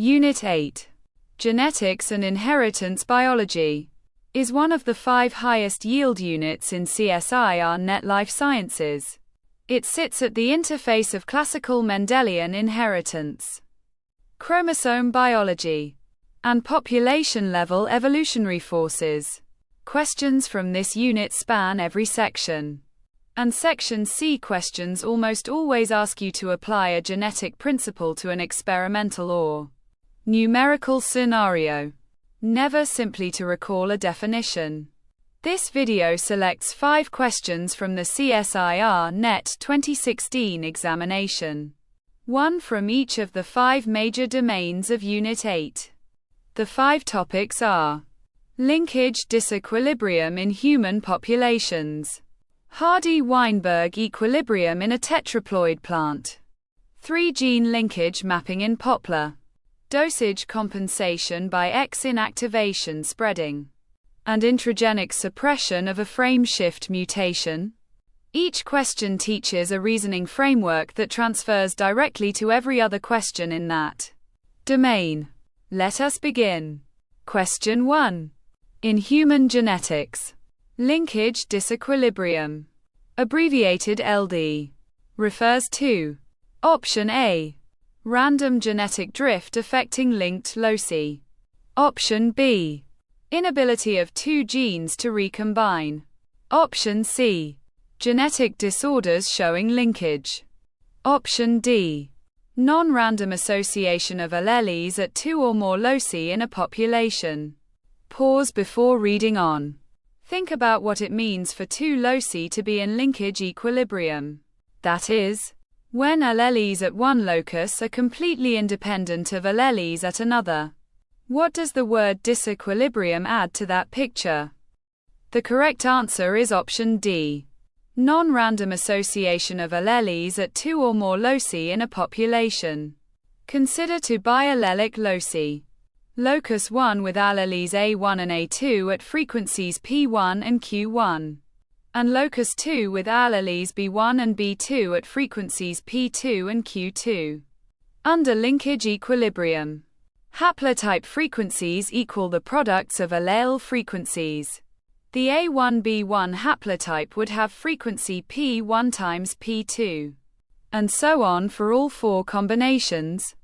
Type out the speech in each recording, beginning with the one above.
Unit 8. Genetics and Inheritance Biology is one of the 5 highest yield units in CSIR NET Life Sciences. It sits at the interface of classical Mendelian inheritance, chromosome biology, and population-level evolutionary forces. Questions from this unit span every section. And Section C questions almost always ask you to apply a genetic principle to an experimental or numerical scenario, never simply to recall a definition. This video selects 5 questions from the CSIR NET 2016 examination, one from each of the 5 major domains of Unit 8. The 5 topics are: linkage disequilibrium in human populations, Hardy-Weinberg equilibrium in a tetraploid plant, 3-gene linkage mapping in Poplar, dosage compensation by X-inactivation spreading, and intragenic suppression of a frameshift mutation. Each question teaches a reasoning framework that transfers directly to every other question in that domain. Let us begin. Question 1. In human genetics, linkage disequilibrium, abbreviated LD, refers to: Option A, random genetic drift affecting linked loci. Option B, inability of 2 genes to recombine. Option C, genetic disorders showing linkage. Option D, non-random association of alleles at 2 or more loci in a population. Pause before reading on. Think about what it means for 2 loci to be in linkage equilibrium. That is, when alleles at one locus are completely independent of alleles at another. What does the word disequilibrium add to that picture? The correct answer is option D. Non-random association of alleles at 2 or more loci in a population. Consider 2 biallelic loci. Locus 1 with alleles A1 and A2 at frequencies P1 and Q1. And locus 2 with alleles B1 and B2 at frequencies P2 and Q2. Under linkage equilibrium, haplotype frequencies equal the products of allele frequencies. The A1B1 haplotype would have frequency P1 times P2. And so on for all 4 combinations.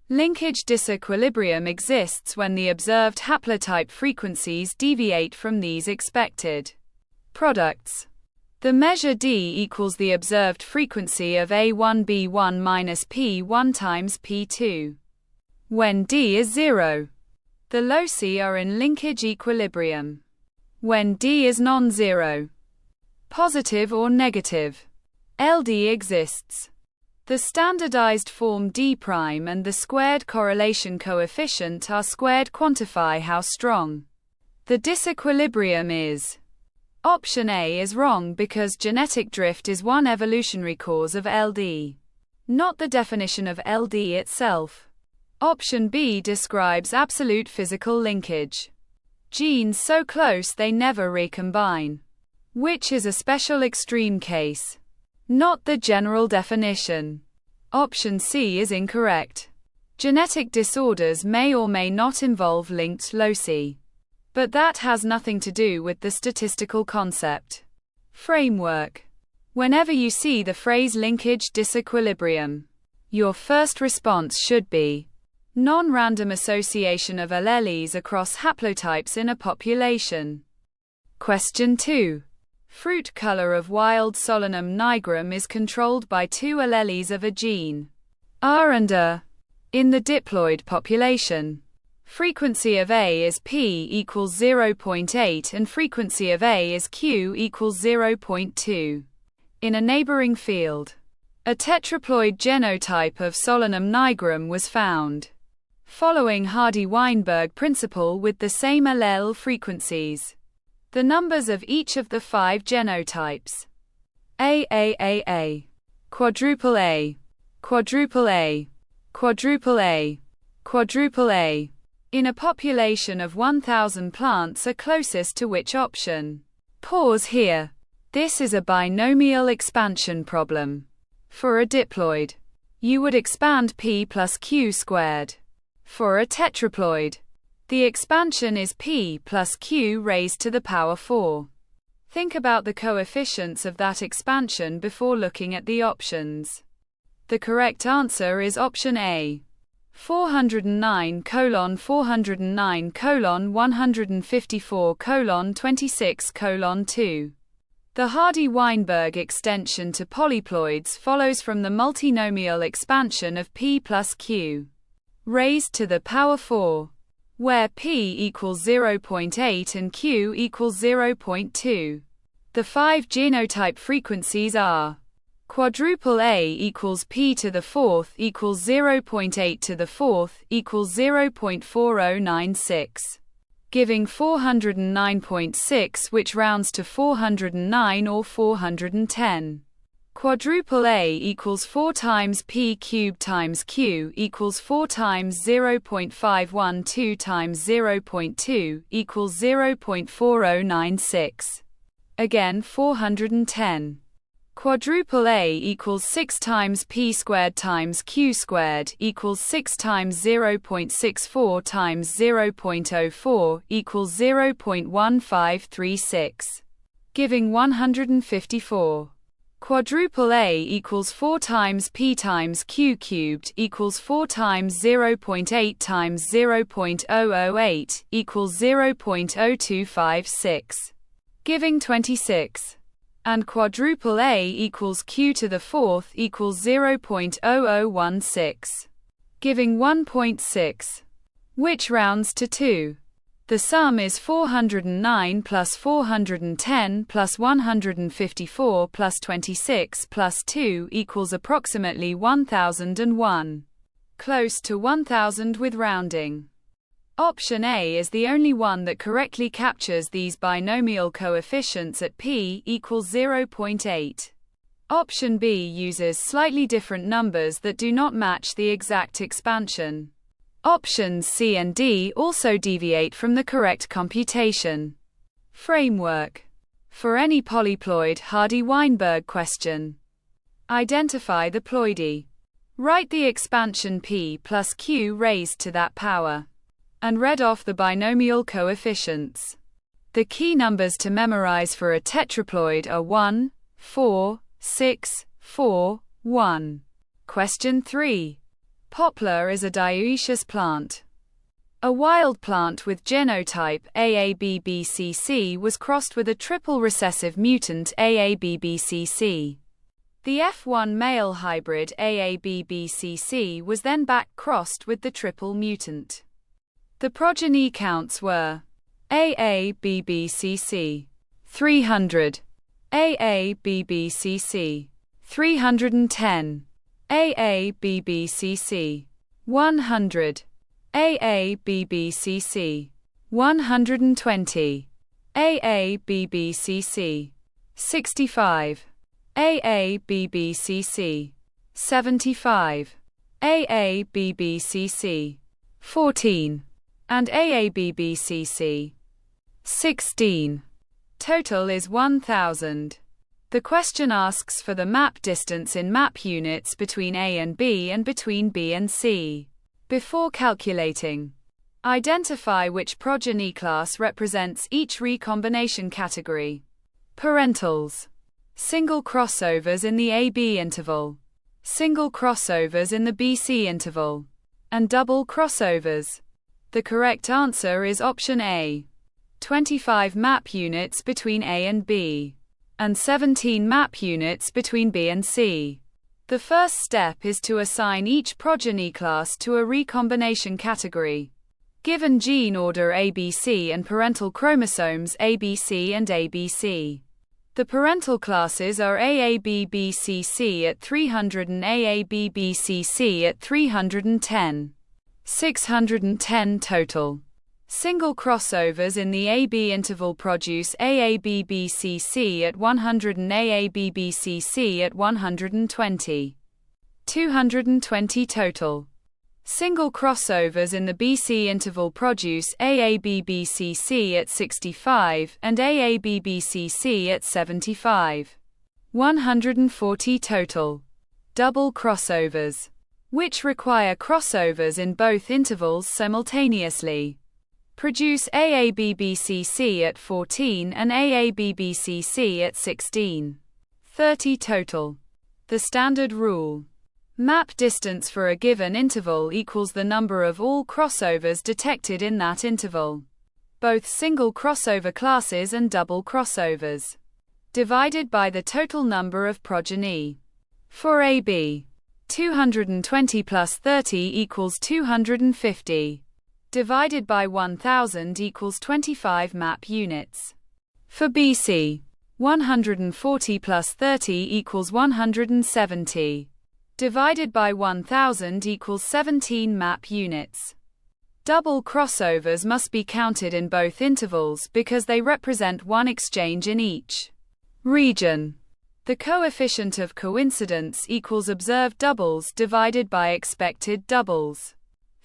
Linkage disequilibrium exists when the observed haplotype frequencies deviate from these expected products. The measure D equals the observed frequency of A1B1 minus P1 times P2. When D is 0, the loci are in linkage equilibrium. When D is non-zero, positive or negative, LD exists. The standardized form D' and the squared correlation coefficient R squared quantify how strong the disequilibrium is. Option A is wrong because genetic drift is one evolutionary cause of LD, not the definition of LD itself. Option B describes absolute physical linkage. Genes so close they never recombine, which is a special extreme case, not the general definition. Option C is incorrect. Genetic disorders may or may not involve linked loci, but that has nothing to do with the statistical concept framework. Whenever you see the phrase linkage disequilibrium, your first response should be non-random association of alleles across haplotypes in a population. Question 2. Fruit color of wild Solanum nigrum is controlled by 2 alleles of a gene, R and A. In the diploid population, frequency of A is P equals 0.8 and frequency of A is Q equals 0.2. In a neighboring field, a tetraploid genotype of Solanum nigrum was found, following Hardy-Weinberg principle with the same allele frequencies. The numbers of each of the 5 genotypes, A, quadruple A, quadruple A, quadruple A, quadruple A, in a population of 1,000 plants are closest to which option? Pause here. This is a binomial expansion problem. For a diploid, you would expand P plus Q squared. For a tetraploid, the expansion is p plus q raised to the power 4. Think about the coefficients of that expansion before looking at the options. The correct answer is option A. 409:409:154:26:2. The Hardy-Weinberg extension to polyploids follows from the multinomial expansion of p plus q raised to the power 4, where p equals 0.8 and q equals 0.2. The 5 genotype frequencies are quadruple A equals p to the 4th equals 0.8 to the 4th equals 0.4096, giving 409.6, which rounds to 409 or 410. Quadruple A equals 4 times p cubed times q equals 4 times 0.512 times 0.2 equals 0.4096. Again 410. Quadruple A equals 6 times p squared times q squared equals 6 times 0.64 times 0.04 equals 0.1536, giving 154. Quadruple A equals 4 times p times q cubed equals 4 times 0.8 times 0.008 equals 0.0256, giving 26. And quadruple A equals q to the 4th equals 0.0016, giving 1.6, which rounds to 2. The sum is 409 plus 410 plus 154 plus 26 plus 2 equals approximately 1001. Close to 1000 with rounding. Option A is the only one that correctly captures these binomial coefficients at p equals 0.8. Option B uses slightly different numbers that do not match the exact expansion. Options C and D also deviate from the correct computation. Framework. For any polyploid Hardy-Weinberg question, identify the ploidy. Write the expansion p plus q raised to that power, and read off the binomial coefficients. The key numbers to memorize for a tetraploid are 1, 4, 6, 4, 1. Question 3. Poplar is a dioecious plant. A wild plant with genotype AABBCC was crossed with a triple recessive mutant AABBCC. The F1 male hybrid AABBCC was then back crossed with the triple mutant. The progeny counts were AABBCC 300, AABBCC 310, AABBCC 100, AABBCC 120, AABBCC 65, AABBCC 75, AABBCC 14, and AABBCC 16. Total is 1000. The question asks for the map distance in map units between A and B and between B and C. Before calculating, identify which progeny class represents each recombination category. Parentals. Single crossovers in the AB interval. Single crossovers in the BC interval. And double crossovers. The correct answer is option A. 25 map units between A and B, and 17 map units between B and C. The first step is to assign each progeny class to a recombination category. Given gene order ABC and parental chromosomes ABC and ABC. The parental classes are AABBCC at 300 and AABBCC at 310. 610 total. Single crossovers in the AB interval produce AABBCC at 100 and AABBCC at 120. 220 total. Single crossovers in the BC interval produce AABBCC at 65 and AABBCC at 75. 140 total. Double crossovers. which require crossovers in both intervals simultaneously, produce AABBCC at 14 and AABBCC at 16. 30 total. The standard rule. Map distance for a given interval equals the number of all crossovers detected in that interval, both single crossover classes and double crossovers, divided by the total number of progeny. For AB, 220 plus 30 equals 250, divided by 1000 equals 25 map units. For BC, 140 plus 30 equals 170, divided by 1000 equals 17 map units. Double crossovers must be counted in both intervals because they represent one exchange in each region. The coefficient of coincidence equals observed doubles divided by expected doubles.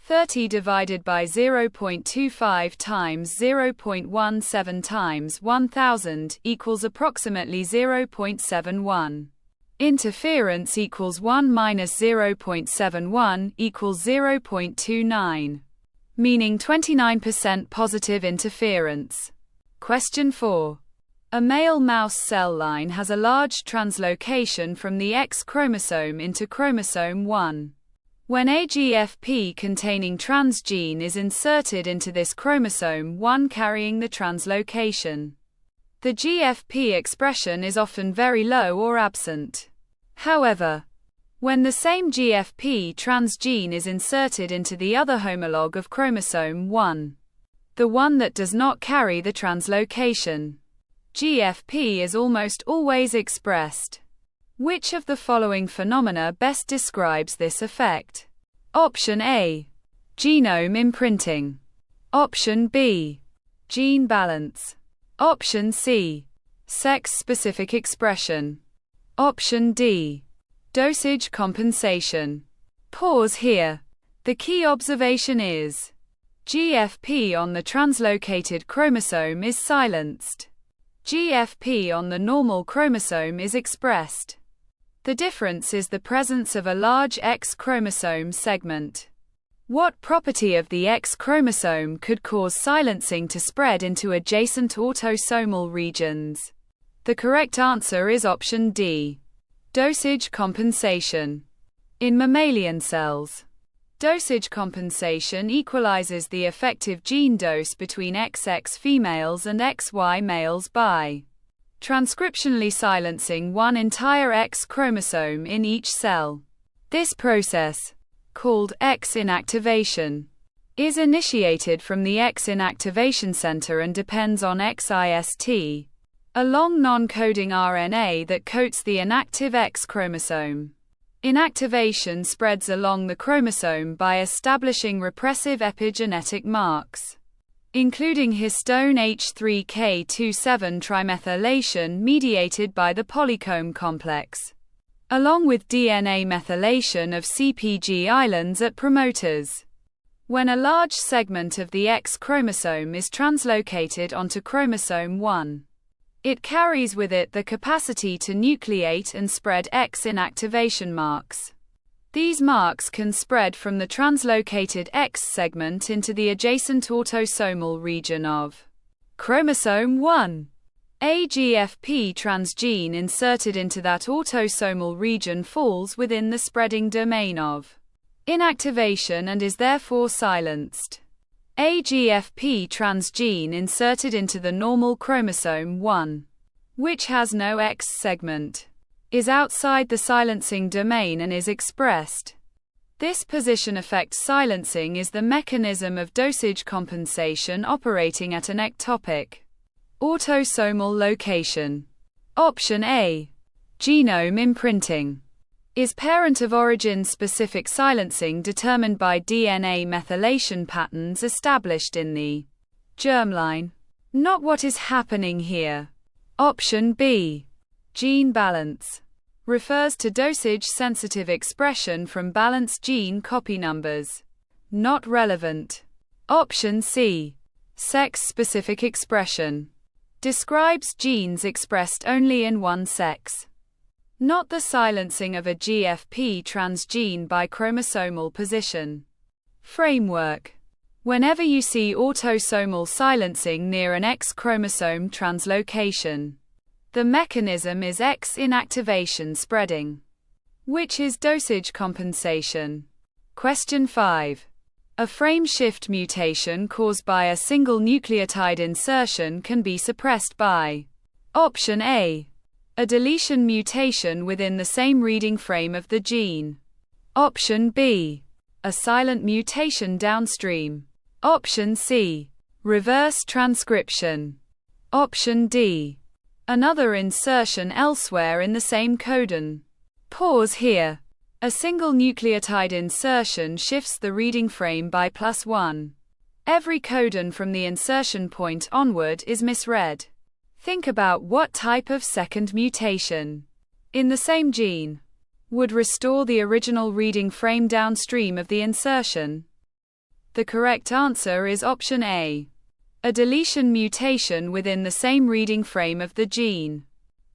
30 divided by 0.25 times 0.17 times 1000 equals approximately 0.71. Interference equals 1 minus 0.71 equals 0.29, meaning 29% positive interference. Question 4. A male mouse cell line has a large translocation from the X chromosome into chromosome 1. When a GFP containing transgene is inserted into this chromosome 1 carrying the translocation, the GFP expression is often very low or absent. However, when the same GFP transgene is inserted into the other homologue of chromosome 1, the one that does not carry the translocation, GFP is almost always expressed. Which of the following phenomena best describes this effect? Option A. Genome imprinting. Option B. Gene balance. Option C. Sex-specific expression. Option D. Dosage compensation. Pause here. The key observation is GFP on the translocated chromosome is silenced. GFP on the normal chromosome is expressed. The difference is the presence of a large X chromosome segment. What property of the X chromosome could cause silencing to spread into adjacent autosomal regions? The correct answer is option D. Dosage compensation. In mammalian cells, dosage compensation equalizes the effective gene dose between XX females and XY males by transcriptionally silencing one entire X chromosome in each cell. This process, called X-inactivation, is initiated from the X-inactivation center and depends on XIST, a long non-coding RNA that coats the inactive X chromosome. Inactivation spreads along the chromosome by establishing repressive epigenetic marks, including histone H3K27 trimethylation mediated by the polycomb complex, along with DNA methylation of CpG islands at promoters. When a large segment of the X chromosome is translocated onto chromosome 1, it carries with it the capacity to nucleate and spread X inactivation marks. These marks can spread from the translocated X segment into the adjacent autosomal region of chromosome 1. A GFP transgene inserted into that autosomal region falls within the spreading domain of inactivation and is therefore silenced. A GFP transgene inserted into the normal chromosome 1, which has no X segment, is outside the silencing domain and is expressed. This position effect silencing is the mechanism of dosage compensation operating at an ectopic autosomal location. Option A. Genome imprinting. Is parent of origin specific silencing determined by DNA methylation patterns established in the germline? Not what is happening here. Option B. Gene balance. Refers to dosage-sensitive expression from balanced gene copy numbers. Not relevant. Option C. Sex-specific expression. Describes genes expressed only in one sex. not the silencing of a GFP transgene by chromosomal position. Framework. Whenever you see autosomal silencing near an X chromosome translocation, the mechanism is X-inactivation spreading, which is dosage compensation. Question 5. A frameshift mutation caused by a single nucleotide insertion can be suppressed by Option A. A deletion mutation within the same reading frame of the gene. Option B. A silent mutation downstream. Option C. Reverse transcription. Option D. Another insertion elsewhere in the same codon. Pause here. A single nucleotide insertion shifts the reading frame by +1. Every codon from the insertion point onward is misread. Think about what type of second mutation in the same gene would restore the original reading frame downstream of the insertion. The correct answer is option A. A deletion mutation within the same reading frame of the gene.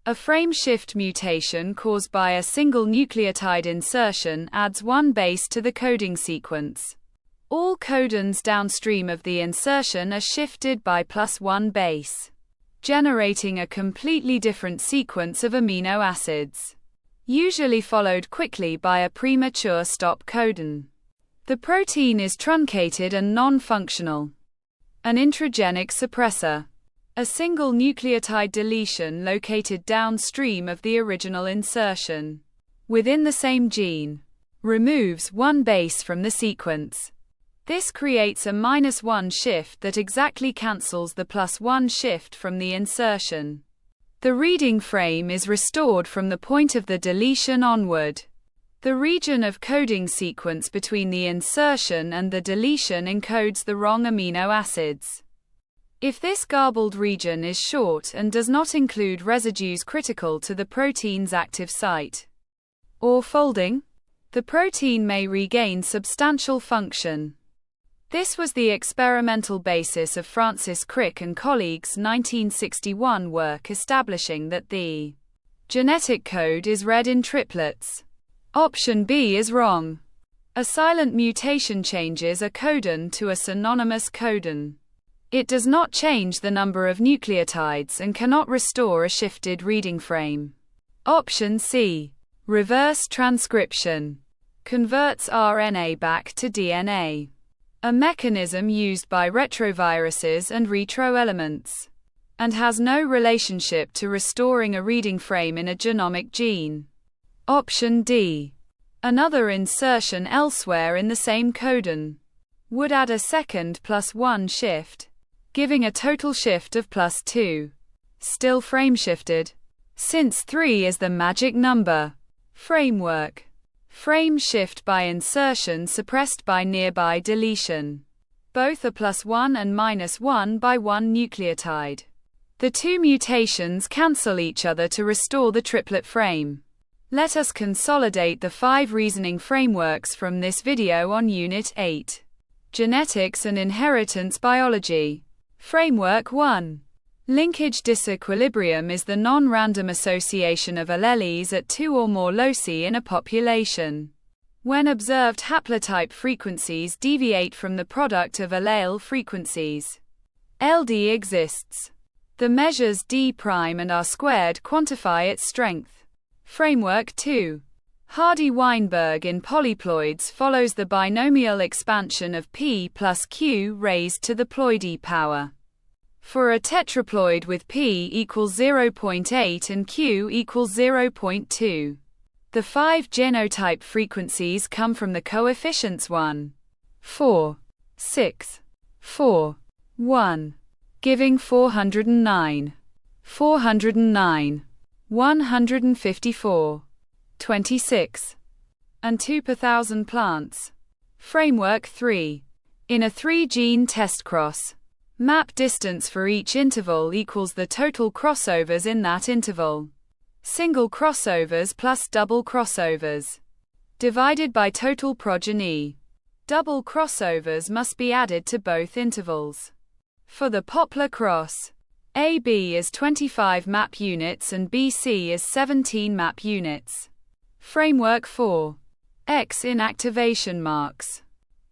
A frameshift mutation caused by a single nucleotide insertion adds one base to the coding sequence. All codons downstream of the insertion are shifted by +1 base, generating a completely different sequence of amino acids, usually followed quickly by a premature stop codon. The protein is truncated and non-functional. An intragenic suppressor. A single nucleotide deletion located downstream of the original insertion within the same gene removes one base from the sequence. This creates a -1 shift that exactly cancels the +1 shift from the insertion. The reading frame is restored from the point of the deletion onward. The region of coding sequence between the insertion and the deletion encodes the wrong amino acids. If this garbled region is short and does not include residues critical to the protein's active site or folding, the protein may regain substantial function. This was the experimental basis of Francis Crick and colleagues' 1961 work establishing that the genetic code is read in triplets. Option B is wrong. A silent mutation changes a codon to a synonymous codon. It does not change the number of nucleotides and cannot restore a shifted reading frame. Option C. Reverse transcription. Converts RNA back to DNA. A mechanism used by retroviruses and retroelements, and has no relationship to restoring a reading frame in a genomic gene. Option D. Another insertion elsewhere in the same codon would add a second +1 shift, giving a total shift of +2. Still frameshifted, since 3 is the magic number. Framework. Frame shift by insertion suppressed by nearby deletion. Both are +1 and -1 by one nucleotide. The two mutations cancel each other to restore the triplet frame. Let us consolidate the 5 reasoning frameworks from this video on Unit 8. Genetics and Inheritance Biology. Framework 1. Linkage disequilibrium is the non-random association of alleles at 2 or more loci in a population, when observed haplotype frequencies deviate from the product of allele frequencies. LD exists. The measures d' and r squared quantify its strength. Framework 2. Hardy-Weinberg in polyploids follows the binomial expansion of p plus q raised to the ploidy power. For a tetraploid with p equals 0.8 and q equals 0.2. The 5 genotype frequencies come from the coefficients 1, 4, 6, 4, 1, giving 409, 409, 154, 26, and 2 per thousand plants. Framework 3. In a 3-gene test cross, map distance for each interval equals the total crossovers in that interval. Single crossovers plus double crossovers divided by total progeny. Double crossovers must be added to both intervals. For the Poplar cross, AB is 25 map units and BC is 17 map units. Framework 4. X-inactivation marks.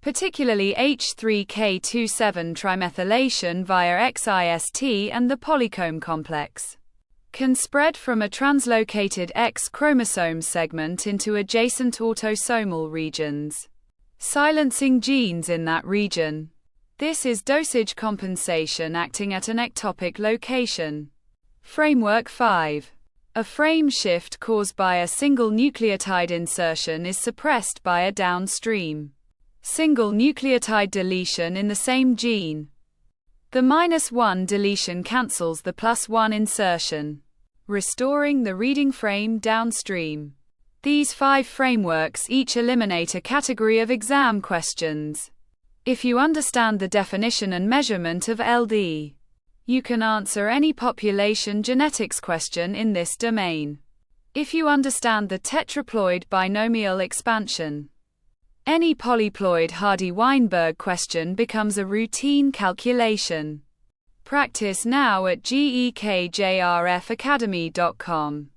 Particularly H3K27 trimethylation via XIST and the polycomb complex can spread from a translocated X chromosome segment into adjacent autosomal regions, silencing genes in that region. This is dosage compensation acting at an ectopic location. Framework 5. A frame shift caused by a single nucleotide insertion is suppressed by a downstream single nucleotide deletion in the same gene. The -1 deletion cancels the +1 insertion, restoring the reading frame downstream. These 5 frameworks each eliminate a category of exam questions. If you understand the definition and measurement of LD, you can answer any population genetics question in this domain. If you understand the tetraploid binomial expansion, any polyploid Hardy-Weinberg question becomes a routine calculation. Practice now at gekjrfacademy.com.